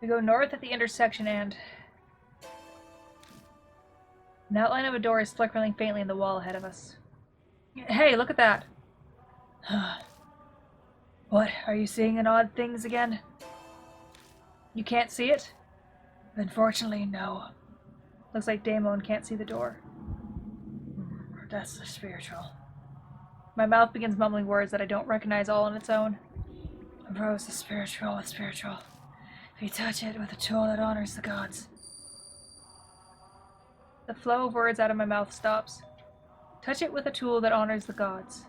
We go north at the intersection and... An outline of a door is flickering faintly in the wall ahead of us. Hey, look at that! What? Are you seeing an odd things again? You can't see it? Unfortunately, no. Looks like Damon can't see the door. That's the spiritual. My mouth begins mumbling words that I don't recognize all on its own. Rose the spiritual with spiritual. If you touch it with a tool that honors the gods. The flow of words out of my mouth stops. Touch it with a tool that honors the gods.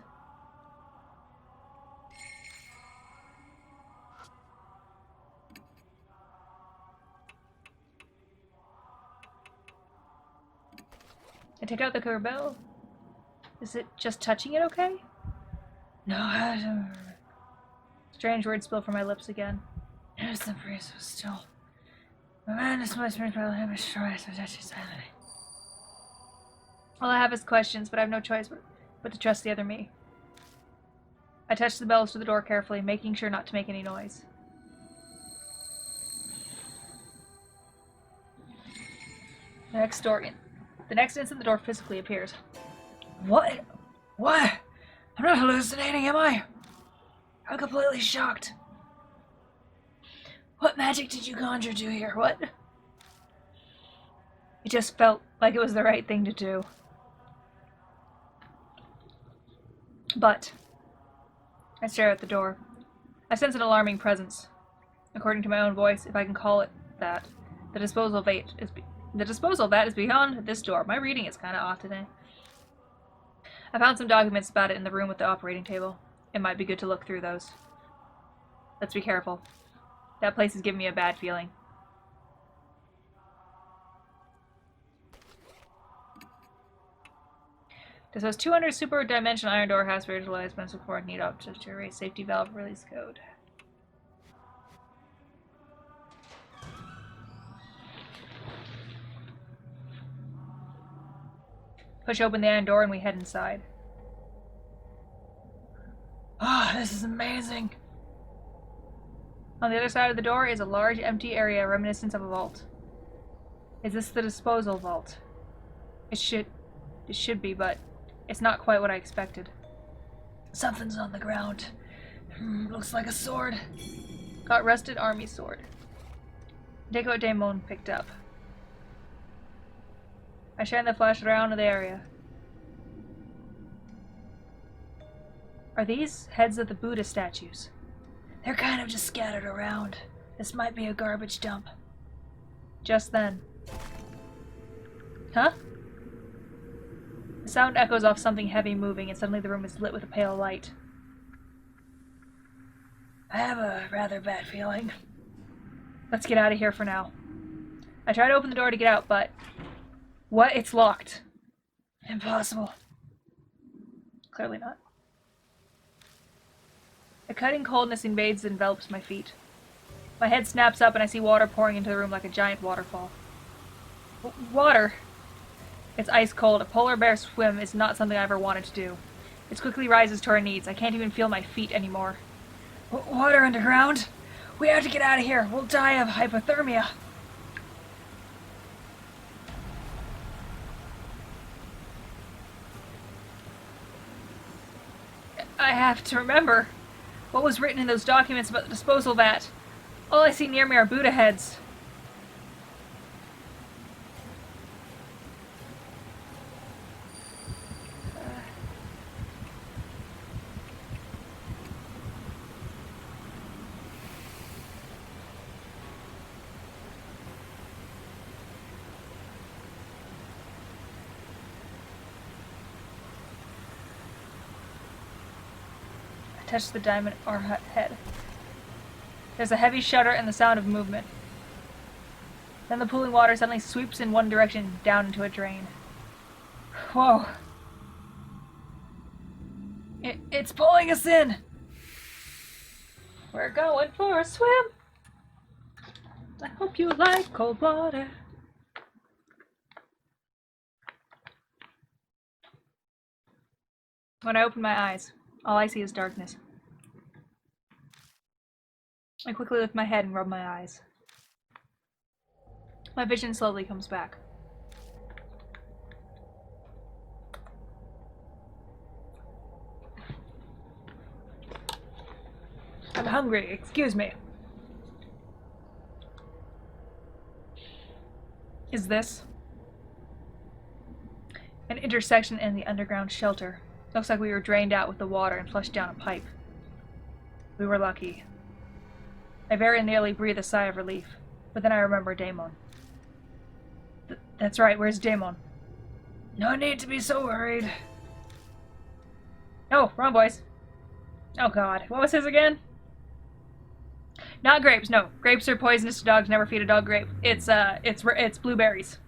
I take out the cooker bell. Is it just touching it okay? No, Strange words spill from my lips again. Yes, the priest was still. The man is my spiritual him destroyed, so that she's silent. All I have is questions, but I have no choice but to trust the other me. I touch the bells to the door carefully, making sure not to make any noise. The next instant, the door physically appears. What? What? I'm not hallucinating, am I? I'm completely shocked. What magic did you conjure to here? What? It just felt like it was the right thing to do. But I stare at the door. I sense an alarming presence. According to my own voice, if I can call it that, the disposal vat is beyond this door. My reading is kind of off today. I found some documents about it in the room with the operating table. It might be good to look through those. Let's be careful. That place is giving me a bad feeling. This has 200 super dimension iron door has spiritualized men support need objects to erase safety valve release code. Push open the iron door and we head inside. Oh, this is amazing. On the other side of the door is a large empty area reminiscent of a vault. Is this the disposal vault? It should be, but it's not quite what I expected. Something's on the ground. Looks like a sword. Got rusted army sword. Take what Damon picked up. I shine the flash around the area. Are these heads of the Buddha statues? They're kind of just scattered around. This might be a garbage dump. Just then. Huh? The sound echoes off something heavy moving, and suddenly the room is lit with a pale light. I have a rather bad feeling. Let's get out of here for now. I try to open the door to get out, but... What? It's locked. Impossible. Clearly not. A cutting coldness invades and envelops my feet. My head snaps up and I see water pouring into the room like a giant waterfall. Water? It's ice cold. A polar bear swim is not something I ever wanted to do. It quickly rises to our knees. I can't even feel my feet anymore. Water underground? We have to get out of here. We'll die of hypothermia. I have to remember what was written in those documents about the disposal vat. All I see near me are Buddha heads. Touch the diamond arm head. There's a heavy shudder and the sound of movement. Then the pooling water suddenly sweeps in one direction, down into a drain. Whoa. It's pulling us in! We're going for a swim! I hope you like cold water. When I open my eyes, all I see is darkness. I quickly lift my head and rub my eyes. My vision slowly comes back. I'm hungry, excuse me. Is this an intersection in the underground shelter? Looks like we were drained out with the water and flushed down a pipe. We were lucky. I very nearly breathed a sigh of relief, but then I remember Damon. That's right, where's Damon? No need to be so worried. Oh, wrong voice. Oh god, what was his again? Not grapes, no. Grapes are poisonous to dogs, never feed a dog grape. It's blueberries.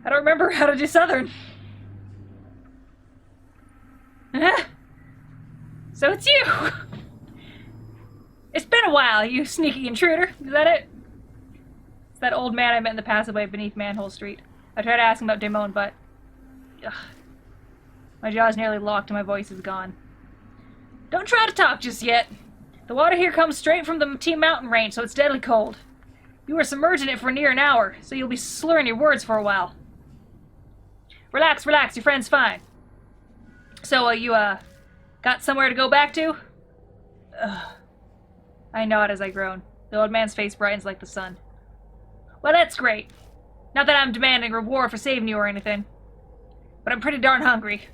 I don't remember how to do Southern. So it's you! It's been a while, you sneaky intruder. Is that it? It's that old man I met in the passageway beneath Manhole Street. I tried asking about Damon, but... Ugh. My jaw's nearly locked and my voice is gone. Don't try to talk just yet. The water here comes straight from the Team Mountain range, so it's deadly cold. You were submerged in it for near an hour, so you'll be slurring your words for a while. Relax, relax, your friend's fine. So, you got somewhere to go back to? Ugh. I nod as I groan. The old man's face brightens like the sun. Well, that's great. Not that I'm demanding reward for saving you or anything. But I'm pretty darn hungry.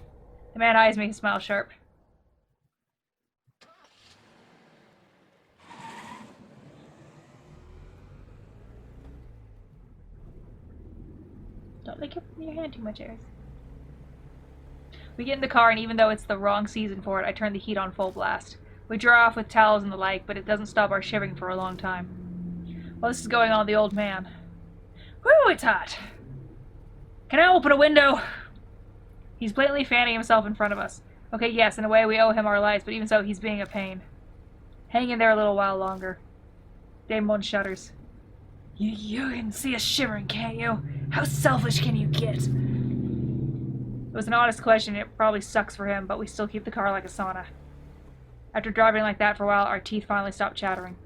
The man eyes me and smiles sharp. Don't lick your hand too much, Eris. We get in the car, and even though it's the wrong season for it, I turn the heat on full blast. We dry off with towels and the like, but it doesn't stop our shivering for a long time. While this is going on, the old man. Whew, it's hot. Can I open a window? He's blatantly fanning himself in front of us. Okay, yes, in a way we owe him our lives, but even so, he's being a pain. Hang in there a little while longer. Damon shudders. You can see us shivering, can't you? How selfish can you get? It was an honest question. It probably sucks for him, but we still keep the car like a sauna. After driving like that for a while, our teeth finally stopped chattering.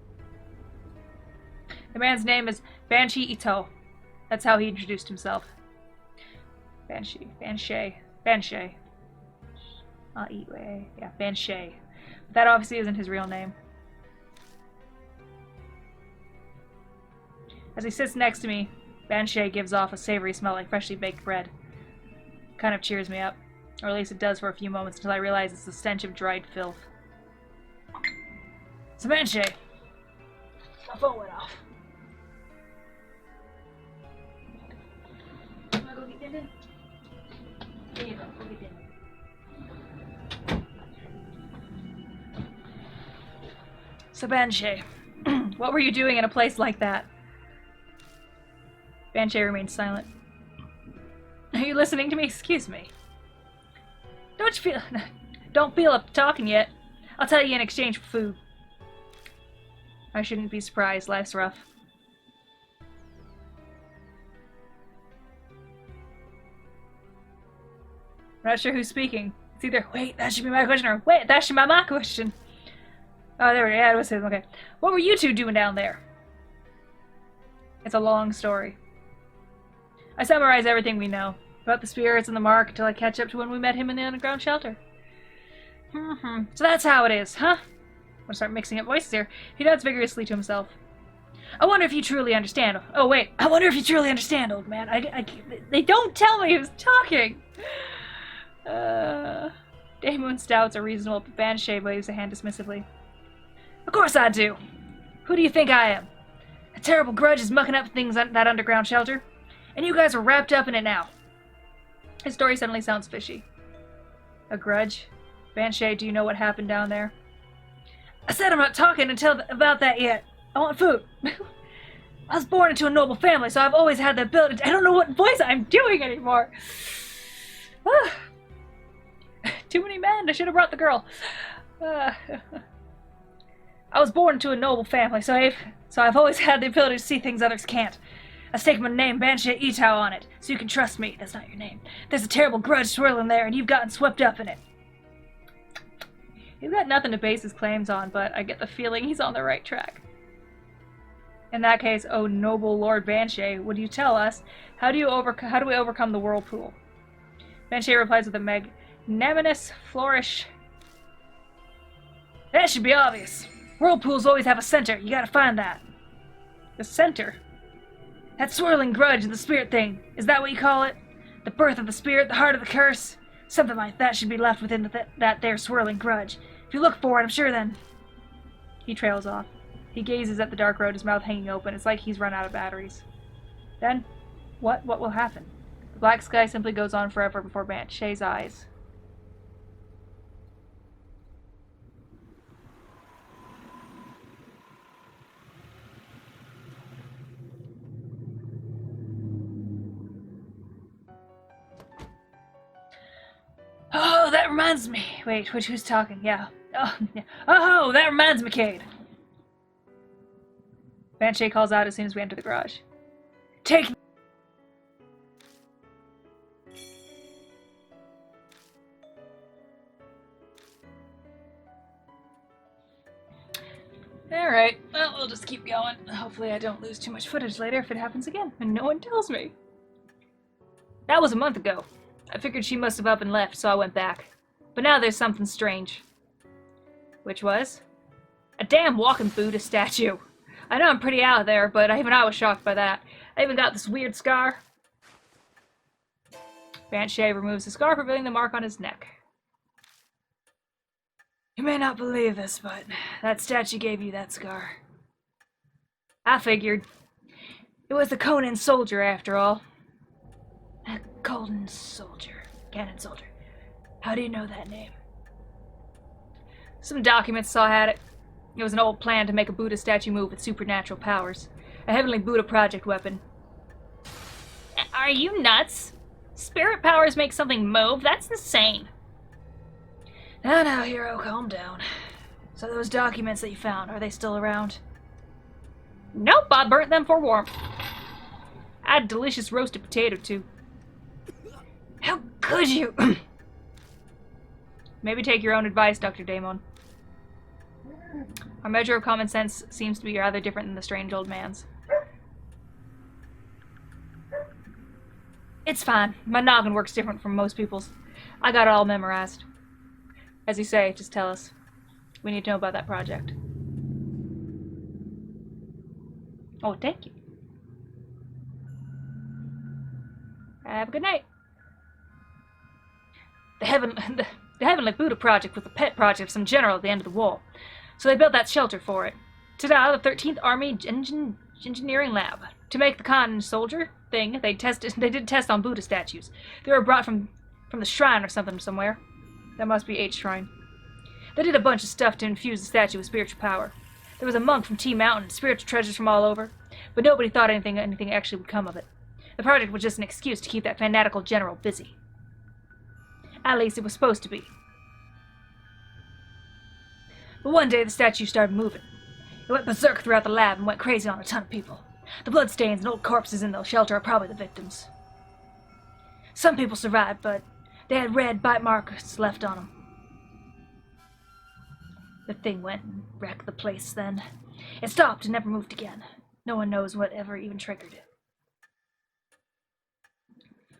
The man's name is Pt2. That's how he introduced himself. Banshee. Yeah, Banshee. But that obviously isn't his real name. As he sits next to me, Banshee gives off a savory smell like freshly baked bread. Kind of cheers me up. Or at least it does for a few moments until I realize it's the stench of dried filth. So Banshee! My phone went off. You wanna go get Din? There you go get Din. So Banshee, what were you doing in a place like that? Banshee remains silent. Are you listening to me? Excuse me. Don't feel up talking yet. I'll tell you in exchange for food. I shouldn't be surprised. Life's rough. I'm not sure who's speaking. It's either, wait, that should be my question, or wait, that should be my question. Oh, there we go. Yeah, it was his. Okay. What were you two doing down there? It's a long story. I summarize everything we know about the spirits and the mark until I catch up to when we met him in the underground shelter. So that's how it is, huh? I'm gonna start mixing up voices here. He nods vigorously to himself. I wonder if you truly understand. Oh wait, I wonder if you truly understand, old man. They don't tell me who's talking. Damon's doubts are reasonable, but Banshee waves a hand dismissively. Of course I do. Who do you think I am? A terrible grudge is mucking up things at that underground shelter. And you guys are wrapped up in it now. His story suddenly sounds fishy. A grudge? Banshee, do you know what happened down there? I said I'm not talking about that yet. I want food. I was born into a noble family, so I've always had the ability to... I don't know what voice I'm doing anymore. Too many men. I should have brought the girl. I was born into a noble family, so I've always had the ability to see things others can't. I stake my name, Banshee Pt2, on it, so you can trust me. That's not your name. There's a terrible grudge swirling there, and you've gotten swept up in it. He's got nothing to base his claims on, but I get the feeling he's on the right track. In that case, oh noble Lord Banshee, would you tell us, how do we overcome the whirlpool? Banshee replies with a magnanimous flourish. That should be obvious. Whirlpools always have a center. You gotta find that. The center? That swirling grudge, the spirit thing. Is that what you call it? The birth of the spirit, the heart of the curse? Something like that should be left within that there swirling grudge. If you look for it, I'm sure then... He trails off. He gazes at the dark road, his mouth hanging open. It's like he's run out of batteries. Then, what will happen? The black sky simply goes on forever before Banshee's eyes. Oh, that reminds me. Wait, who's talking? Yeah. Oh, yeah. Oh, that reminds me, Cade. Banshee calls out as soon as we enter the garage. Take... Alright, well, we'll just keep going. Hopefully I don't lose too much footage later if it happens again, and no one tells me. That was a month ago. I figured she must have up and left, so I went back. But now there's something strange. Which was? A damn walking Buddha statue. I know I'm pretty out there, but even I was shocked by that. I even got this weird scar. Banshee removes the scarf, revealing the mark on his neck. You may not believe this, but that statue gave you that scar. I figured. It was the Kannon soldier, after all. A golden soldier. Kannon soldier. How do you know that name? Some documents saw had it. It was an old plan to make a Buddha statue move with supernatural powers. A heavenly Buddha project weapon. Are you nuts? Spirit powers make something move? That's insane. Now, hero, calm down. So those documents that you found, are they still around? Nope, I burnt them for warmth. I had delicious roasted potato, too. How could you? Maybe take your own advice, Dr. Damon. Our measure of common sense seems to be rather different than the strange old man's. It's fine. My noggin works different from most people's. I got it all memorized. As you say, just tell us. We need to know about that project. Oh, thank you. Have a good night. The Heavenly Buddha project was a pet project of some general at the end of the war. So they built that shelter for it. Ta-da, the 13th Army Engineering Lab. To make the Kannon soldier thing, they did tests on Buddha statues. They were brought from the shrine or something somewhere. That must be H Shrine. They did a bunch of stuff to infuse the statue with spiritual power. There was a monk from T Mountain, spiritual treasures from all over, but nobody thought anything actually would come of it. The project was just an excuse to keep that fanatical general busy. At least it was supposed to be. But one day the statue started moving. It went berserk throughout the lab and went crazy on a ton of people. The bloodstains and old corpses in the shelter are probably the victims. Some people survived, but they had red bite marks left on them. The thing went and wrecked the place then. It stopped and never moved again. No one knows what ever even triggered it.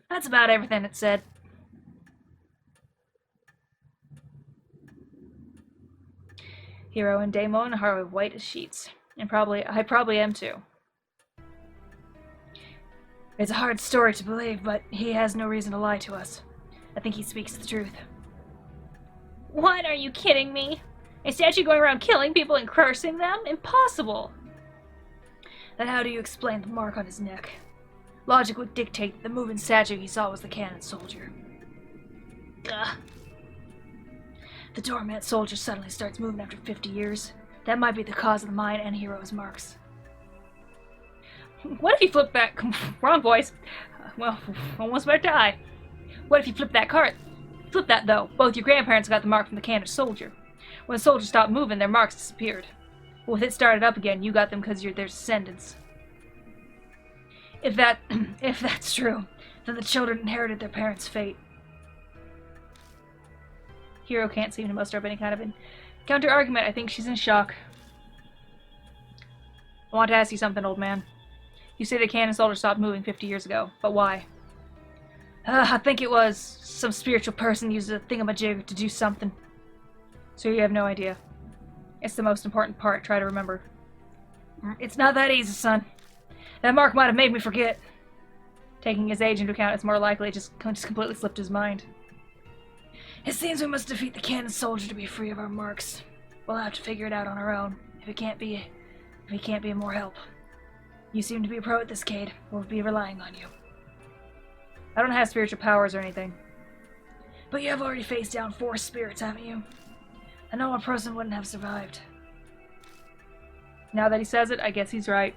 That's about everything it said. Hero and Damon are white as sheets. And I probably am too. It's a hard story to believe, but he has no reason to lie to us. I think he speaks the truth. What? Are you kidding me? A statue going around killing people and cursing them? Impossible! Then how do you explain the mark on his neck? Logic would dictate that the moving statue he saw was the Kannon soldier. Ugh. The dormant soldier suddenly starts moving after 50 years. That might be the cause of the mine and hero's marks. What if you flip that... Wrong voice. Well, almost about to die. What if you flip that card? Flip that, though. Both your grandparents got the mark from the Kannon soldier. When the soldier stopped moving, their marks disappeared. With it started up again, you got them because you're their descendants. If that's true, then the children inherited their parents' fate. Hero can't seem to muster up any kind of counter-argument. I think she's in shock. I want to ask you something, old man. You say the Kannon soldier stopped moving 50 years ago, but why? I think it was some spiritual person used a thingamajig to do something. So you have no idea. It's the most important part, try to remember. It's not that easy, son. That mark might have made me forget. Taking his age into account, it's more likely it just completely slipped his mind. It seems we must defeat the Kannon soldier to be free of our marks. We'll have to figure it out on our own, if he can't be of more help. You seem to be a pro at this, Cade. We'll be relying on you. I don't have spiritual powers or anything. But you have already faced down 4 spirits, haven't you? A normal person wouldn't have survived. Now that he says it, I guess he's right.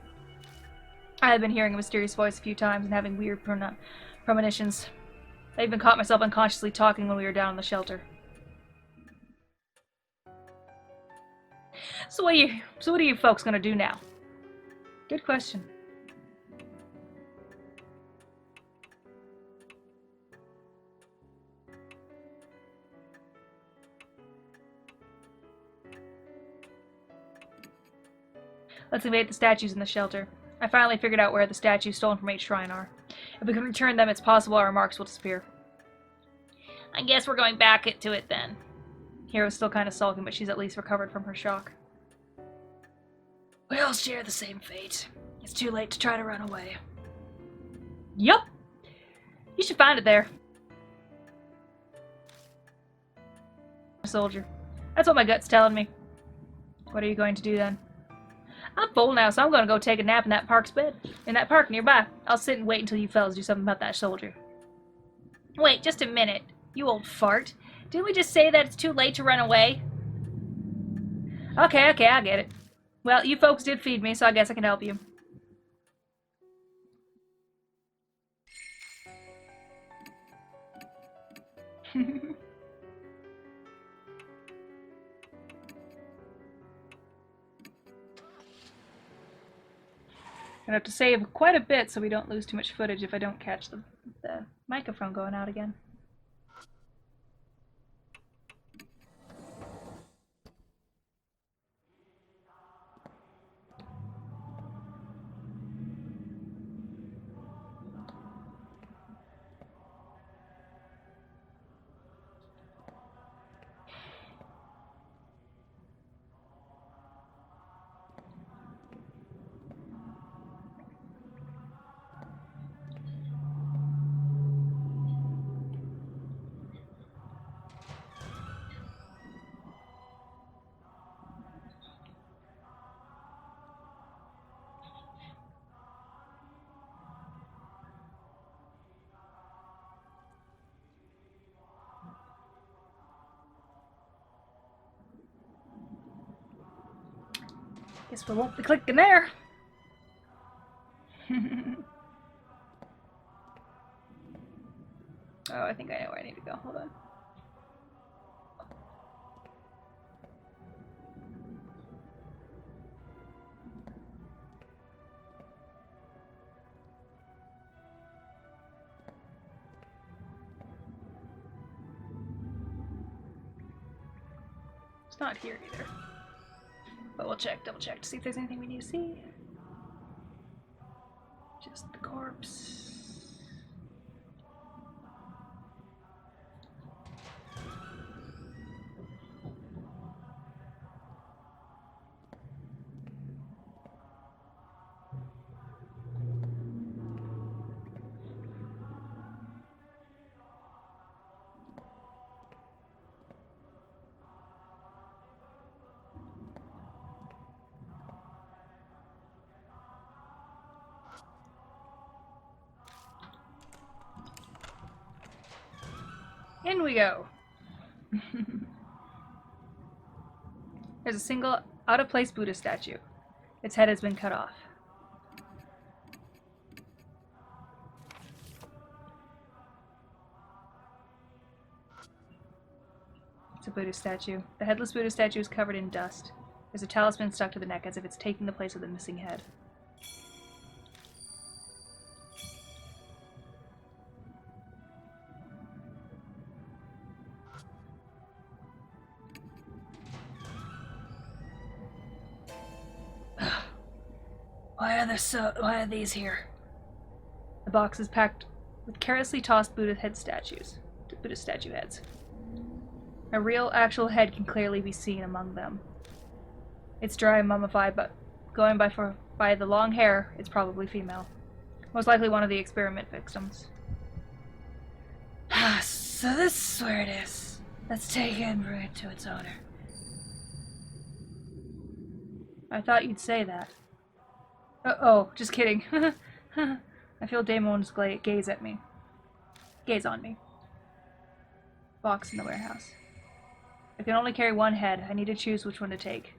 I have been hearing a mysterious voice a few times and having weird premonitions. I even caught myself unconsciously talking when we were down in the shelter. So what are you folks gonna do now? Good question. Let's invade the statues in the shelter. I finally figured out where the statues stolen from H Shrine are. If we can return them, it's possible our marks will disappear. I guess we're going back to it then. Hero's still kind of sulking, but she's at least recovered from her shock. We all share the same fate. It's too late to try to run away. Yup! You should find it there. Soldier. That's what my gut's telling me. What are you going to do then? I'm full now, so I'm going to go take a nap in that park nearby. I'll sit and wait until you fellas do something about that soldier. Wait, just a minute. You old fart. Didn't we just say that it's too late to run away? Okay, I get it. Well, you folks did feed me, so I guess I can help you. I have to save quite a bit so we don't lose too much footage if I don't catch the microphone going out again. Guess we won't be clicking there. Oh, I think I know where I need to go. Hold on. It's not here either. But we'll double check to see if there's anything we need to see. Just the corpse. In we go. There's a single out-of-place Buddha statue. Its head has been cut off. It's a Buddha statue. The headless Buddha statue is covered in dust. There's a talisman stuck to the neck as if it's taking the place of the missing head. Why are these here? The box is packed with carelessly tossed Buddha statue heads. A real, actual head can clearly be seen among them. It's dry and mummified, but going by the long hair, it's probably female. Most likely one of the experiment victims. So this is where it is. Let's take it and bring it to its owner. I thought you'd say that. Oh, just kidding. I feel Damon's gaze at me. Gaze on me. Box in the warehouse. I can only carry one head. I need to choose which one to take.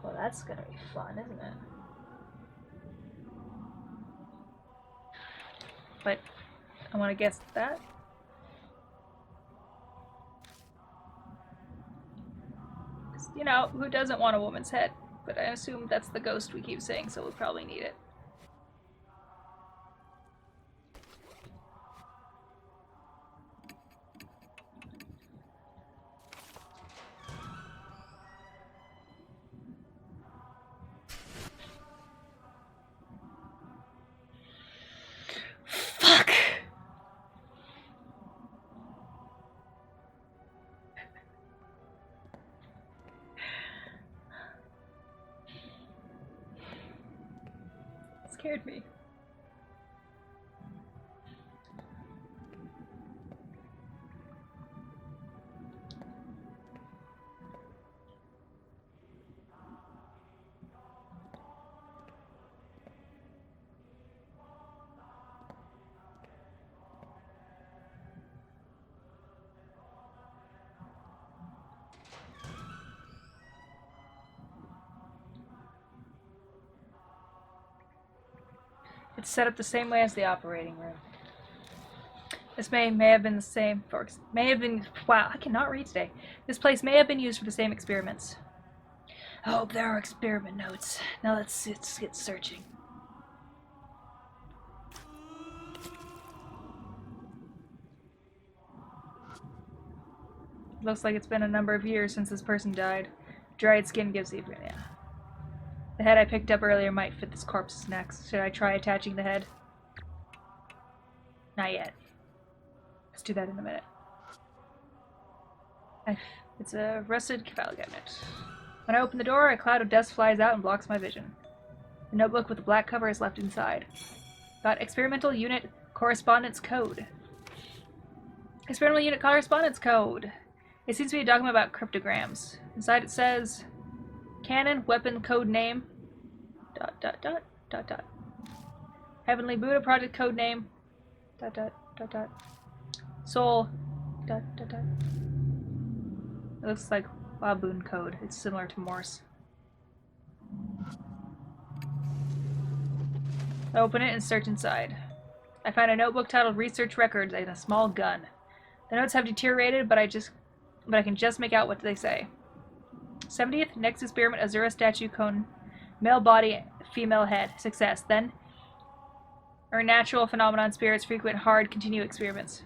Well, that's gonna be fun, isn't it? But I want to guess that. You know, who doesn't want a woman's head? But I assume that's the ghost we keep saying, so we'll probably need it. Fuck! It scared me. It's set up the same way as the operating room. This may have been the same for wow, I cannot read today. This place may have been used for the same experiments. I hope there are experiment notes. Now let's get searching. Looks like it's been a number of years since this person died. Dried skin gives the yeah. The head I picked up earlier might fit this corpse's next. Should I try attaching the head? Not yet. Let's do that in a minute. It's a rusted file cabinet. When I open the door, a cloud of dust flies out and blocks my vision. The notebook with the black cover is left inside. Got experimental unit correspondence code. Experimental unit correspondence code. It seems to be a document about cryptograms. Inside it says, Kannon, weapon code name, ... Heavenly Buddha project code name, ... Soul, ... It looks like Waboon code. It's similar to Morse. I open it and search inside. I find a notebook titled Research Records and a small gun. The notes have deteriorated, but I can just make out what they say. 70th, next experiment, Azura statue cone, male body, female head. Success. Then, natural phenomenon spirits frequent hard continue experiments.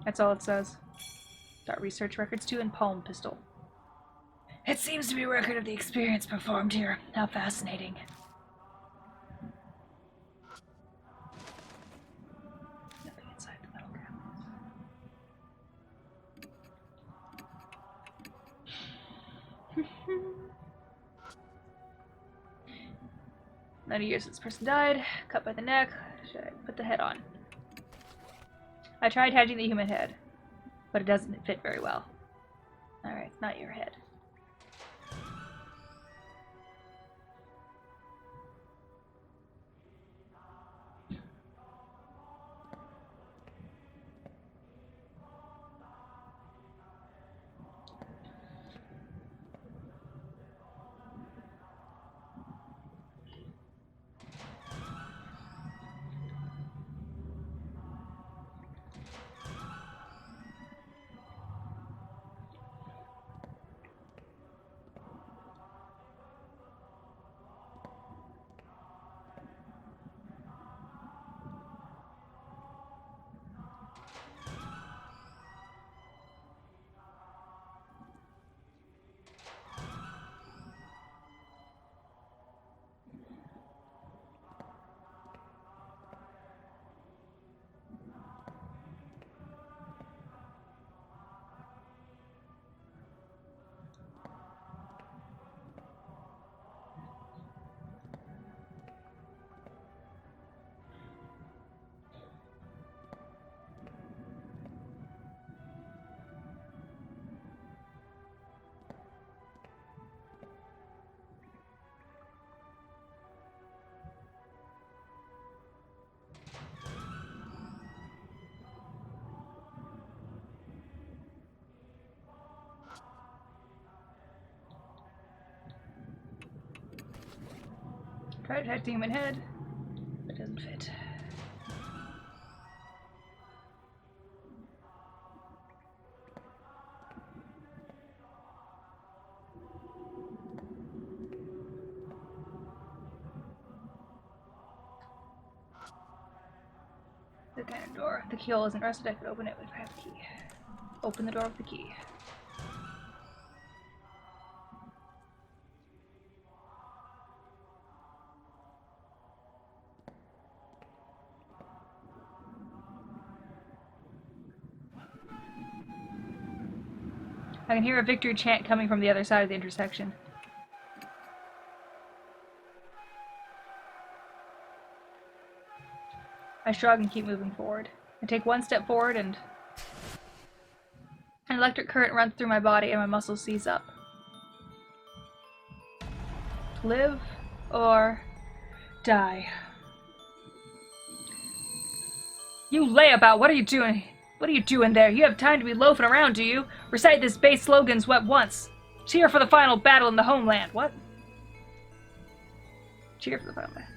That's all it says. Got research records too and palm pistol. It seems to be a record of the experience performed here. How fascinating. Nothing inside the metal cabinet. 90 years since this person died. Cut by the neck. Should I put the head on? I tried hedging the human head, but it doesn't fit very well. Alright, it's not your head. Try to attack demon head. That doesn't fit. The Kannon door. The keyhole isn't rusted. I could open it if I have the key. Open the door with the key. I can hear a victory chant coming from the other side of the intersection. I shrug and keep moving forward. I take one step forward and an electric current runs through my body and my muscles seize up. Live or die. You layabout, what are you doing? What are you doing there? You have time to be loafing around, do you? Recite this base slogan's what once. Cheer for the final battle in the homeland. What? Cheer for the final battle.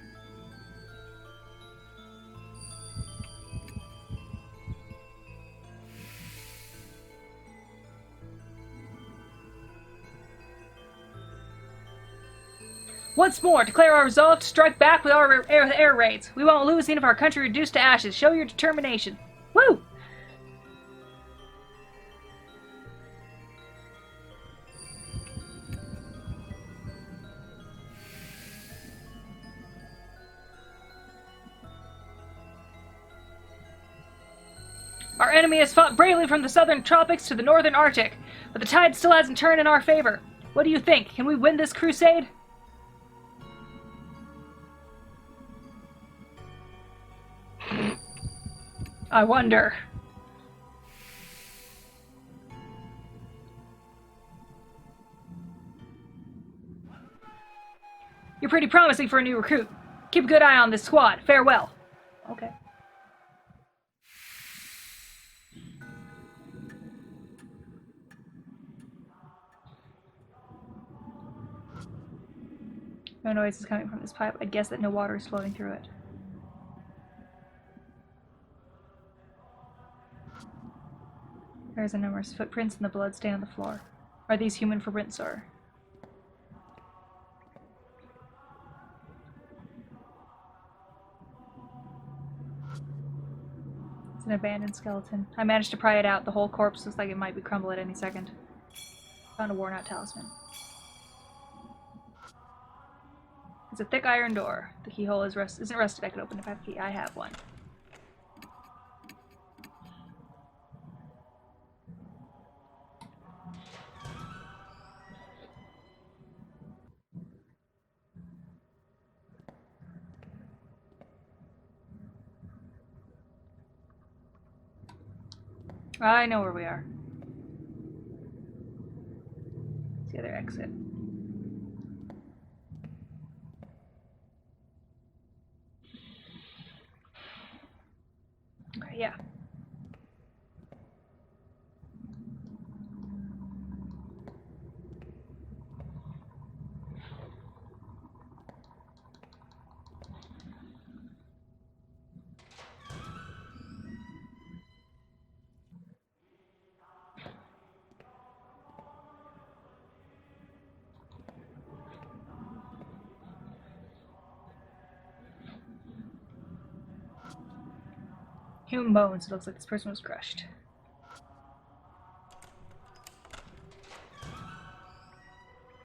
Once more, declare our resolve to strike back with our air raids. We won't lose even if our country reduced to ashes. Show your determination. Woo! Our enemy has fought bravely from the southern tropics to the northern Arctic, but the tide still hasn't turned in our favor. What do you think? Can we win this crusade? I wonder. You're pretty promising for a new recruit. Keep a good eye on this squad. Farewell. Okay. No noise is coming from this pipe. I'd guess that no water is flowing through it. There's a numerous footprints and the blood stain on the floor. Are these human footprints or... It's an abandoned skeleton. I managed to pry it out. The whole corpse looks like it might be crumble at any second. Found a worn-out talisman. It's a thick iron door. The keyhole isn't rusted. I could open it if I have a key. I have one. I know where we are. It's the other exit. Okay, yeah. Human bones. It looks like this person was crushed.